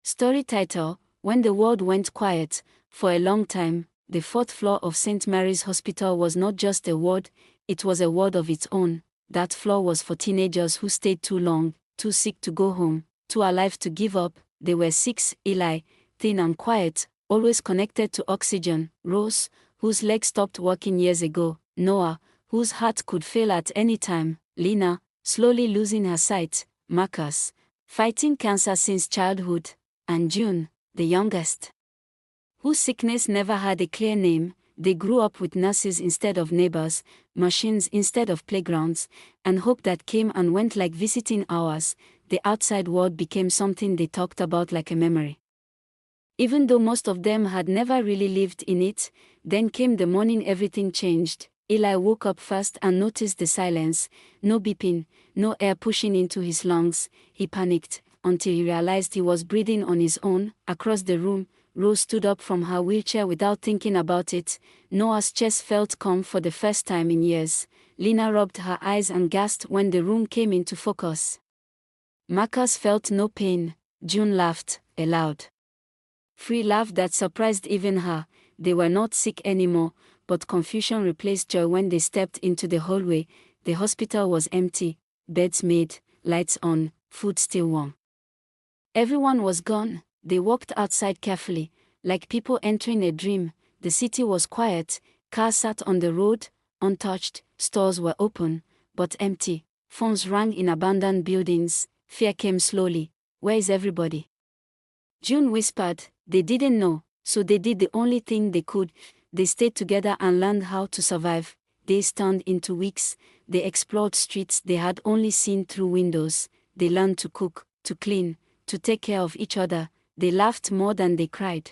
Story title: When the world went quiet. For a long time, the fourth floor of St. Mary's Hospital was not just a ward, it was a world of its own. That floor was for teenagers who stayed too long, too sick to go home, too alive to give up. There were six: Eli, thin and quiet, always connected to oxygen; Rose, whose leg stopped working years ago; Noah, whose heart could fail at any time; Lena, slowly losing her sight; Marcus, fighting cancer since childhood; and June, the youngest, whose sickness never had a clear name. They grew up with nurses instead of neighbors, machines instead of playgrounds, and hope that came and went like visiting hours. The outside world became something they talked about like a memory, even though most of them had never really lived in it. Then came the morning everything changed. Eli woke up first and noticed the silence. No beeping, no air pushing into his lungs. He panicked, until he realized he was breathing on his own. Across the room, Rose stood up from her wheelchair without thinking about it. Noah's chest felt calm for the first time in years. Lena rubbed her eyes and gasped when the room came into focus. Marcus felt no pain. June laughed, a loud, free laugh that surprised even her. They were not sick anymore, but confusion replaced joy when they stepped into the hallway. The hospital was empty, beds made, lights on, food still warm. Everyone was gone. They walked outside carefully, like people entering a dream. The city was quiet, cars sat on the road, untouched, stores were open, but empty. Phones rang in abandoned buildings. Fear came slowly. Where is everybody? June whispered. They didn't know, so they did the only thing they could. They stayed together and learned how to survive. Days turned into weeks. They explored streets they had only seen through windows. They learned to cook, to clean, to take care of each other. They laughed more than they cried.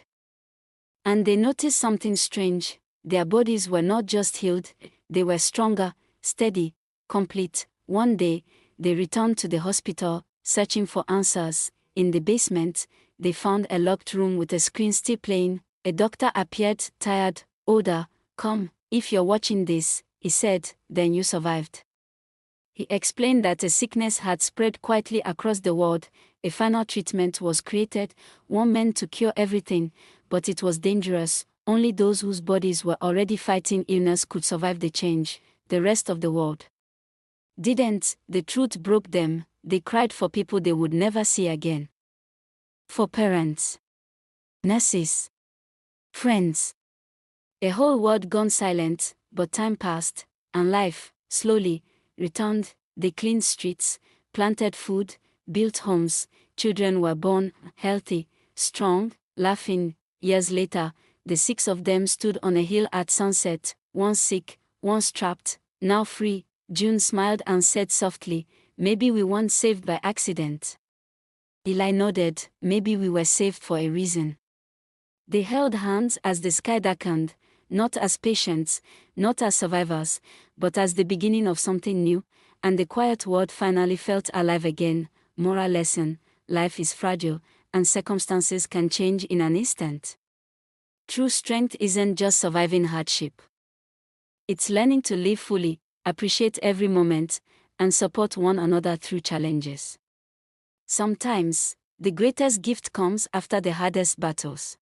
And they noticed something strange. Their bodies were not just healed, they were stronger, steady, complete. One day, they returned to the hospital, searching for answers. In the basement, they found a locked room with a screen still playing. A doctor appeared, tired, older. "Come, if you're watching this," he said, "then you survived." He explained that a sickness had spread quietly across the world. A final treatment was created, one meant to cure everything, but it was dangerous. Only those whose bodies were already fighting illness could survive the change. The rest of the world didn't. The truth broke them. They cried for people they would never see again. For parents, nurses, friends. A whole world gone silent. But time passed, and life, slowly, returned. They cleaned streets, planted food, built homes. Children were born, healthy, strong, laughing. Years later, the six of them stood on a hill at sunset, once sick, once trapped, now free. June smiled and said softly, "Maybe we weren't saved by accident." Eli nodded, "Maybe we were saved for a reason." They held hands as the sky darkened, not as patients, not as survivors, but as the beginning of something new, and the quiet world finally felt alive again. Moral lesson: life is fragile, and circumstances can change in an instant. True strength isn't just surviving hardship. It's learning to live fully, appreciate every moment, and support one another through challenges. Sometimes, the greatest gift comes after the hardest battles.